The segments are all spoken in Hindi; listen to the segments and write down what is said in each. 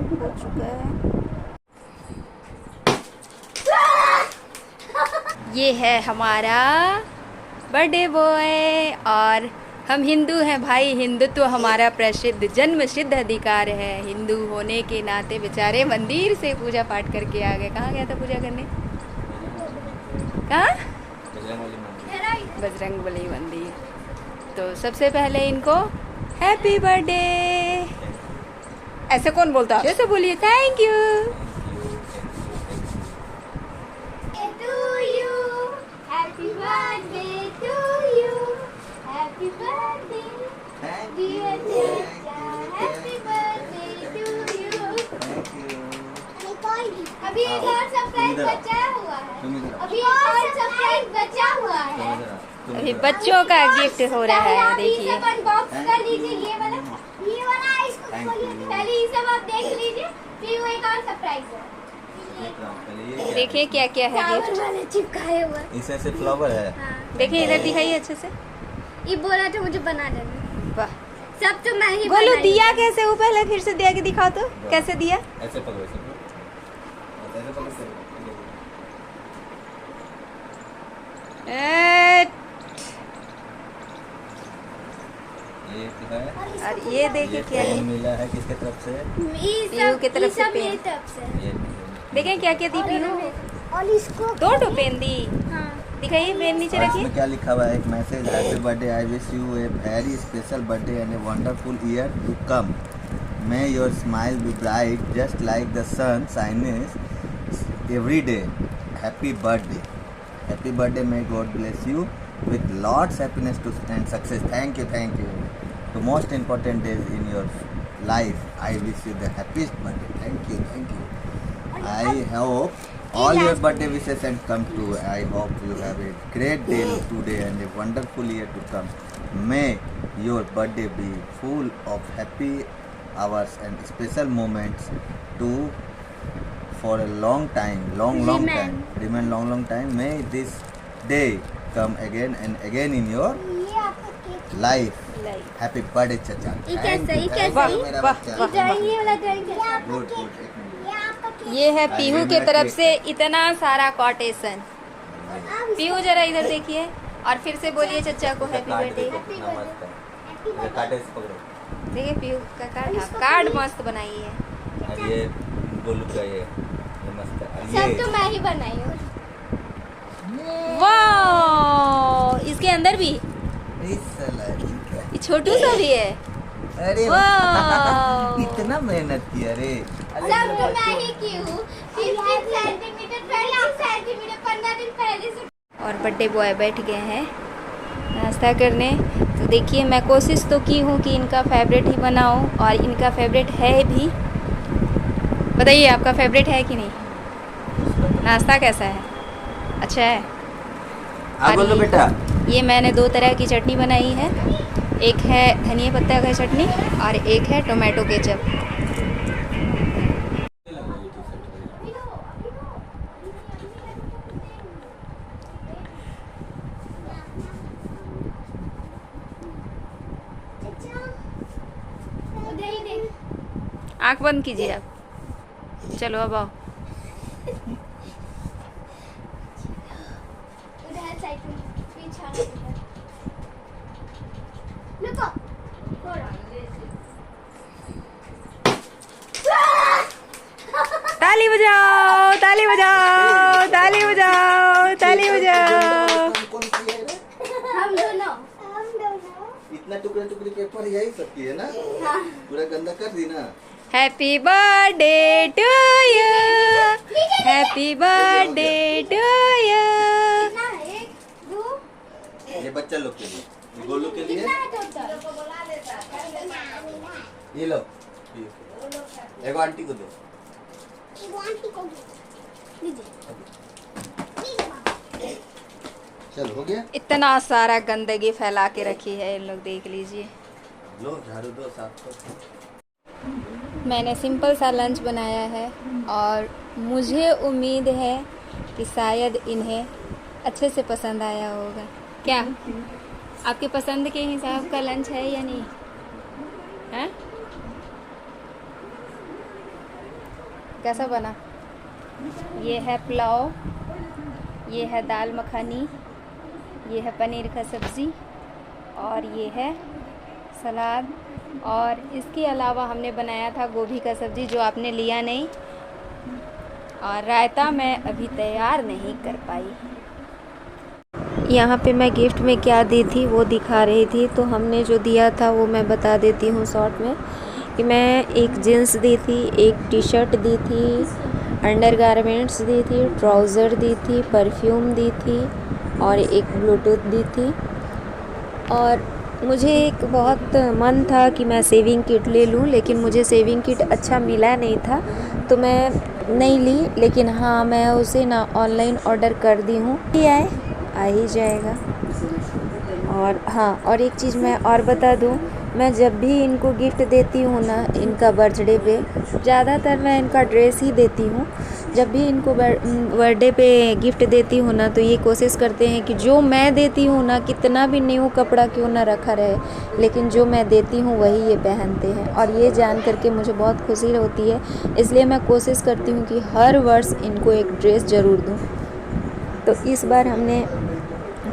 हो चुका है। ये है हमारा बर्थडे बॉय और हम हिंदू हैं भाई। हिंदुत्व हमारा प्रसिद्ध जन्म सिद्ध अधिकार है। हिंदू होने के नाते बेचारे मंदिर से पूजा पाठ करके आ गए। कहाँ गया था पूजा करने? कहाँ? बजरंगबली मंदिर। तो सबसे पहले इनको हैप्पी बर्थडे ऐसे कौन बोलता? जैसे बोलिए थैंक यू। अभी एक और सरप्राइज बचा हुआ है। अभी और सरप्राइज बचा हुआ है। अभी बच्चों का गिफ्ट हो रहा है। देखिए अनबॉक्स कर लीजिए। ये वाला इसको खोलिए। पहले ये सब आप देख लीजिए, फिर वो एक और सरप्राइज है। देखिए क्या क्या है गिफ्ट वाले चिपकाए हुए। इसमें से फ्लावर है। देखिए इधर दिखाइए अच्छे से। ये बोला था मुझे बना देना। वाह सब तो मैं ही बोलो दिया कैसे वो पहले फिर से दिया के दिखाओ तो कैसे दिया। ऐसे पकड़ो, ऐसे पकड़ो। ये है और ये देखिए क्या है। मिला है किसके तरफ से? पीहू की तरफ से पेन। ये देखें क्या क्या दी पीहू। और इसको दो पेन दी। हाँ। दिखाइए पेन नीचे और रखिए। इसमें क्या लिखा हुआ है? एक message, happy birthday, I wish you a very special birthday and a wonderful year to come. May your smile be bright just like the sun shines every day. Happy birthday, happy birthday, may God bless you with lots happiness to and success. Thank you, thank you. The most important days in your life. I wish you the happiest birthday. Thank you, thank you. I hope all your birthday wishes and come true. I hope you have a great day today and a wonderful year to come. May your birthday be full of happy hours and special moments to for a long time, long time. Remain long time. May this day come again and again in your life. Happy birthday चाचा। ये कैसा? ये कैसा? वाह, मेरा वाह, बच्चा। वाह। ड्राइंग वाला ड्राइंग Good, good, एक मिनट। ये है पीहू की तरफ से इतना सारा कॉटेशन। पीहू जरा इधर देखिए और फिर से बोलिए चचा को हैप्पी बर्थडे। कितना मस्त है। ये काटे से पकड़ो। देखिए पीहू का कार्ड मस्त बनाई है। और ये गोलू का ये मस्त है। और सब ये तो मैं ही बनाई हूँ। वाह इसके अंदर भी इस साला ठीक है। ये छोटू सा भी है। अरे वाह। इतना मेहनत की। अरे सब तो मैं ही की हूँ। 15 सेंटीमीटर 20 सेंटीमीटर 15 दिन पहले से। और बर्थडे बॉय बैठ गए हैं नाश्ता करने। तो देखिए मैं कोशिश तो की हूँ कि इनका फेवरेट ही बनाऊँ और इनका फेवरेट है भी। बताइए आपका फेवरेट है कि नहीं? नाश्ता कैसा है? अच्छा है। आप बोलो बेटा। ये मैंने 2 तरह की चटनी बनाई है। एक है धनिया पत्ता का चटनी और एक है टोमेटो केचप। उधर ही देख। आँख बंद कीजिए आप। चलो अब आओ। उधर साइड में पीछे लुको। ताली बजाओ ताली बजाओ ताली बजाओ ताली बजाओ। हम दोनों इतना टुकड़े टुकड़े पेपर यही सब की है ना? पूरा गंदा कर दी ना। Happy birthday to you, happy birthday to you. एक दो ये बच्चा लोग के लिए, ये गोलू के लिए। ये लो, एक आंटी को दो। चलो हो गया। इतना सारा गंदगी फैला के रखी है इन लोग, देख लीजिए। लो झाड़ू दो, साफ करो। मैंने सिंपल सा लंच बनाया है और मुझे उम्मीद है कि शायद इन्हें अच्छे से पसंद आया होगा। क्या आपके पसंद के हिसाब का लंच है या नहीं है? कैसा बना? ये है पुलाव, ये है दाल मखनी, ये है पनीर का सब्ज़ी और ये है सलाद। और इसके अलावा हमने बनाया था गोभी का सब्ज़ी जो आपने लिया नहीं, और रायता मैं अभी तैयार नहीं कर पाई। यहाँ पे मैं गिफ्ट में क्या दी थी वो दिखा रही थी। तो हमने जो दिया था वो मैं बता देती हूँ शॉर्ट में, कि मैं एक जीन्स दी थी, एक टी शर्ट दी थी, अंडर गारमेंट्स दी थी, ट्राउज़र दी थी, परफ्यूम दी थी और एक ब्लूटूथ दी थी। और मुझे एक बहुत मन था कि मैं सेविंग किट ले लूँ, लेकिन मुझे सेविंग किट अच्छा मिला नहीं था तो मैं नहीं ली। लेकिन हाँ, मैं उसे ना ऑनलाइन ऑर्डर कर दी हूँ, आ ही जाएगा। और हाँ, और एक चीज़ मैं और बता दूँ, मैं जब भी इनको गिफ्ट देती हूँ ना, इनका बर्थडे पे, ज़्यादातर मैं इनका ड्रेस ही देती हूँ। जब भी इनको बर्थडे पे गिफ्ट देती हूँ ना, तो ये कोशिश करते हैं कि जो मैं देती हूँ ना, कितना भी न्यू कपड़ा क्यों ना रखा रहे, लेकिन जो मैं देती हूँ वही ये पहनते हैं। और ये जान करके मुझे बहुत खुशी होती है, इसलिए मैं कोशिश करती हूँ कि हर वर्ष इनको एक ड्रेस ज़रूर दूँ। तो इस बार हमने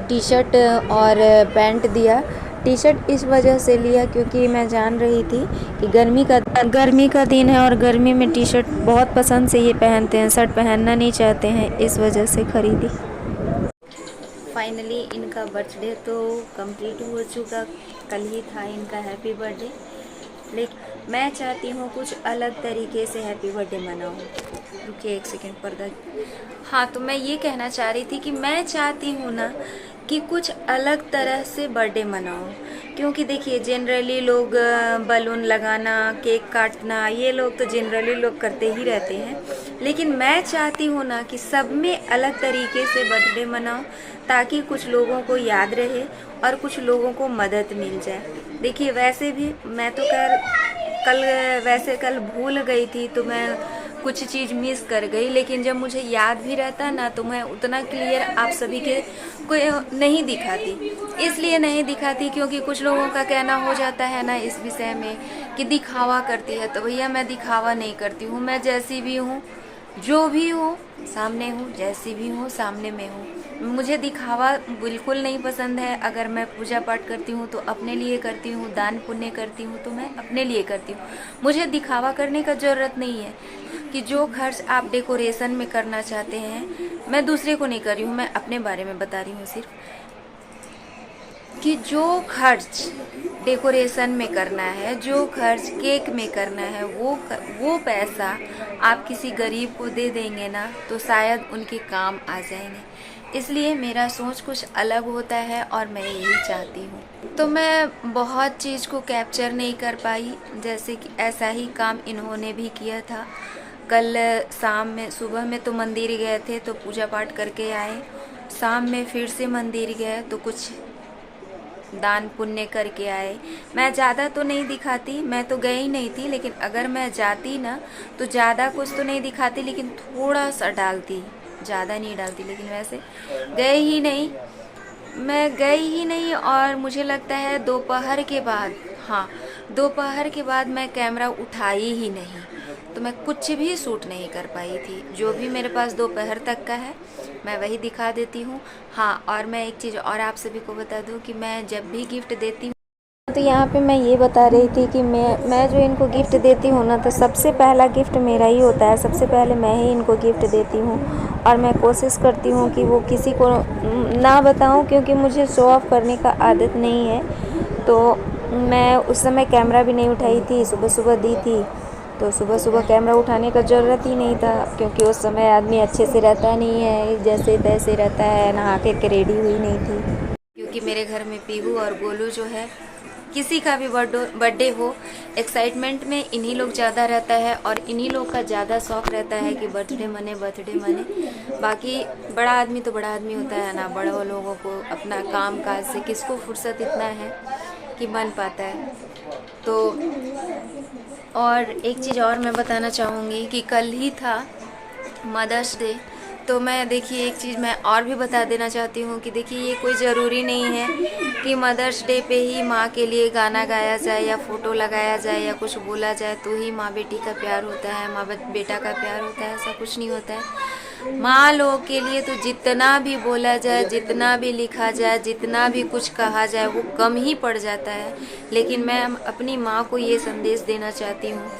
टी शर्ट और पैंट दिया। टी शर्ट इस वजह से लिया क्योंकि मैं जान रही थी कि गर्मी का दिन है और गर्मी में टी शर्ट बहुत पसंद से ये पहनते हैं, शर्ट पहनना नहीं चाहते हैं, इस वजह से ख़रीदी। फाइनली इनका बर्थडे तो कंप्लीट हो चुका, कल ही था इनका हैप्पी बर्थडे। लेकिन मैं चाहती हूँ कुछ अलग तरीके से हैप्पी बर्थडे मनाऊँ। रुकिए एक सेकेंड, पर्दा। हाँ, तो मैं ये कहना चाह रही थी कि मैं चाहती हूँ ना कि कुछ अलग तरह से बर्थडे मनाऊँ, क्योंकि देखिए जनरली लोग बलून लगाना, केक काटना, ये लोग तो जनरली लोग करते ही रहते हैं। लेकिन मैं चाहती हूँ ना कि सब में अलग तरीके से बर्थडे मनाऊँ, ताकि कुछ लोगों को याद रहे और कुछ लोगों को मदद मिल जाए। देखिए वैसे भी मैं तो कल भूल गई थी, तो मैं कुछ चीज़ मिस कर गई। लेकिन जब मुझे याद भी रहता ना, तो मैं उतना क्लियर आप सभी के को नहीं दिखाती। इसलिए नहीं दिखाती क्योंकि कुछ लोगों का कहना हो जाता है ना इस विषय में कि दिखावा करती है। तो भैया मैं दिखावा नहीं करती हूँ, मैं जैसी भी हूँ, जो भी हूँ सामने हूँ, जैसी भी हूँ सामने में हूँ। मुझे दिखावा बिल्कुल नहीं पसंद है। अगर मैं पूजा पाठ करती हूँ तो अपने लिए करती हूँ, दान पुण्य करती हूँ तो मैं अपने लिए करती हूँ। मुझे दिखावा करने का ज़रूरत नहीं है कि जो खर्च आप डेकोरेशन में करना चाहते हैं, मैं दूसरे को नहीं कर रही हूँ, मैं अपने बारे में बता रही हूँ सिर्फ, कि जो खर्च डेकोरेशन में करना है, जो खर्च केक में करना है, वो पैसा आप किसी गरीब को दे देंगे ना, तो शायद उनके काम आ जाएंगे। इसलिए मेरा सोच कुछ अलग होता है और मैं यही चाहती हूँ। तो मैं बहुत चीज़ को कैप्चर नहीं कर पाई, जैसे कि ऐसा ही काम इन्होंने भी किया था। कल शाम में, सुबह में तो मंदिर गए थे तो पूजा पाठ करके आए, शाम में फिर से मंदिर गए तो कुछ दान पुण्य करके आए। मैं ज़्यादा तो नहीं दिखाती, मैं तो गई नहीं थी, लेकिन अगर मैं जाती ना तो ज़्यादा कुछ तो नहीं दिखाती, लेकिन थोड़ा सा डालती, ज़्यादा नहीं डालती। लेकिन वैसे मैं गई ही नहीं। और मुझे लगता है दोपहर के बाद मैं कैमरा उठाई ही नहीं, तो मैं कुछ भी शूट नहीं कर पाई थी। जो भी मेरे पास दोपहर तक का है मैं वही दिखा देती हूँ। हाँ, और मैं एक चीज़ और आप सभी को बता दूँ कि मैं जब भी गिफ्ट देती हूँ, तो यहाँ पे मैं ये बता रही थी कि मैं जो इनको गिफ्ट देती हूँ ना, तो सबसे पहला गिफ्ट मेरा ही होता है। सबसे पहले मैं ही इनको गिफ्ट देती हूँ और मैं कोशिश करती हूँ कि वो किसी को ना बताऊँ, क्योंकि मुझे शो ऑफ करने का आदत नहीं है। तो मैं उस समय कैमरा भी नहीं उठाई थी, सुबह दी थी, तो सुबह कैमरा उठाने का ज़रूरत ही नहीं था, क्योंकि उस समय आदमी अच्छे से रहता नहीं है, जैसे तैसे रहता है, नहा के रेडी हुई नहीं थी। क्योंकि मेरे घर में पीहू और गोलू जो है, किसी का भी बर्थडे हो, एक्साइटमेंट में इन्हीं लोग ज़्यादा रहता है और इन्हीं लोग का ज़्यादा शौक़ रहता है कि बर्थडे मने। बाकी बड़ा आदमी तो बड़ा आदमी होता है ना, बड़े लोगों को अपना काम काज से किसको फुर्सत इतना है कि मन पाता है। तो और एक चीज़ और मैं बताना चाहूँगी कि कल ही था मदर्स डे, तो मैं देखिए एक चीज़ मैं और भी बता देना चाहती हूँ कि देखिए ये कोई ज़रूरी नहीं है कि मदर्स डे पे ही माँ के लिए गाना गाया जाए या फ़ोटो लगाया जाए या कुछ बोला जाए तो ही माँ बेटी का प्यार होता है, माँ बेटा का प्यार होता है। ऐसा कुछ नहीं होता है। माँ लोग के लिए तो जितना भी बोला जाए, जितना भी लिखा जाए, जितना भी कुछ कहा जाए वो कम ही पड़ जाता है। लेकिन मैं अपनी माँ को ये संदेश देना चाहती हूँ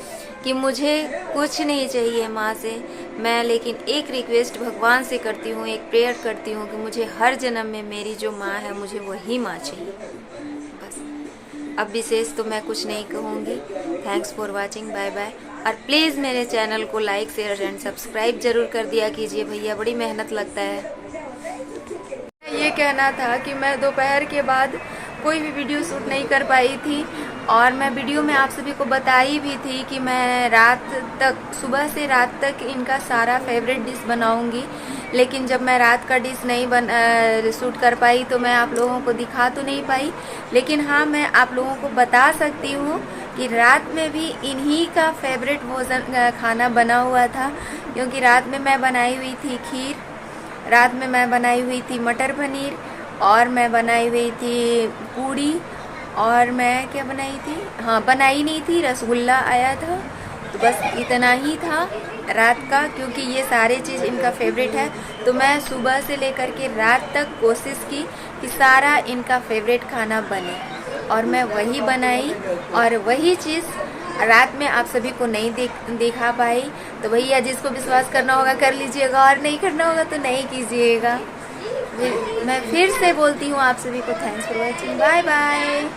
कि मुझे कुछ नहीं चाहिए माँ से, मैं लेकिन एक रिक्वेस्ट भगवान से करती हूँ, एक प्रेयर करती हूँ कि मुझे हर जन्म में मेरी जो माँ है मुझे वही माँ चाहिए बस। अब विशेष तो मैं कुछ नहीं कहूँगी। Thanks for watching, bye bye. और प्लीज़ मेरे चैनल को लाइक शेयर एंड सब्सक्राइब ज़रूर कर दिया कीजिए भैया, बड़ी मेहनत लगता है। ये कहना था कि मैं दोपहर के बाद कोई भी वीडियो शूट नहीं कर पाई थी और मैं वीडियो में आप सभी को बताई भी थी कि मैं रात तक, सुबह से रात तक इनका सारा फेवरेट डिश बनाऊंगी। लेकिन जब मैं रात का डिश नहीं शूट कर पाई तो मैं आप लोगों को दिखा तो नहीं पाई। लेकिन हाँ, मैं आप लोगों को बता सकती हूँ कि रात में भी इन्हीं का फेवरेट भोजन खाना बना हुआ था, क्योंकि रात में मैं बनाई हुई थी खीर, रात में मैं बनाई हुई थी मटर पनीर, और मैं बनाई हुई थी पूड़ी, और मैं क्या बनाई थी, हाँ बनाई नहीं थी, रसगुल्ला आया था। तो बस इतना ही था रात का, क्योंकि ये सारे चीज़ इनका फेवरेट है। तो मैं सुबह से लेकर के रात तक कोशिश की कि सारा इनका फेवरेट खाना बने, और मैं वही बनाई और वही चीज़ रात में आप सभी को नहीं दिखा पाई। तो भैया जिसको विश्वास करना होगा कर लीजिएगा और नहीं करना होगा तो नहीं कीजिएगा। मैं फिर से बोलती हूँ आप सभी को thanks for watching, bye bye.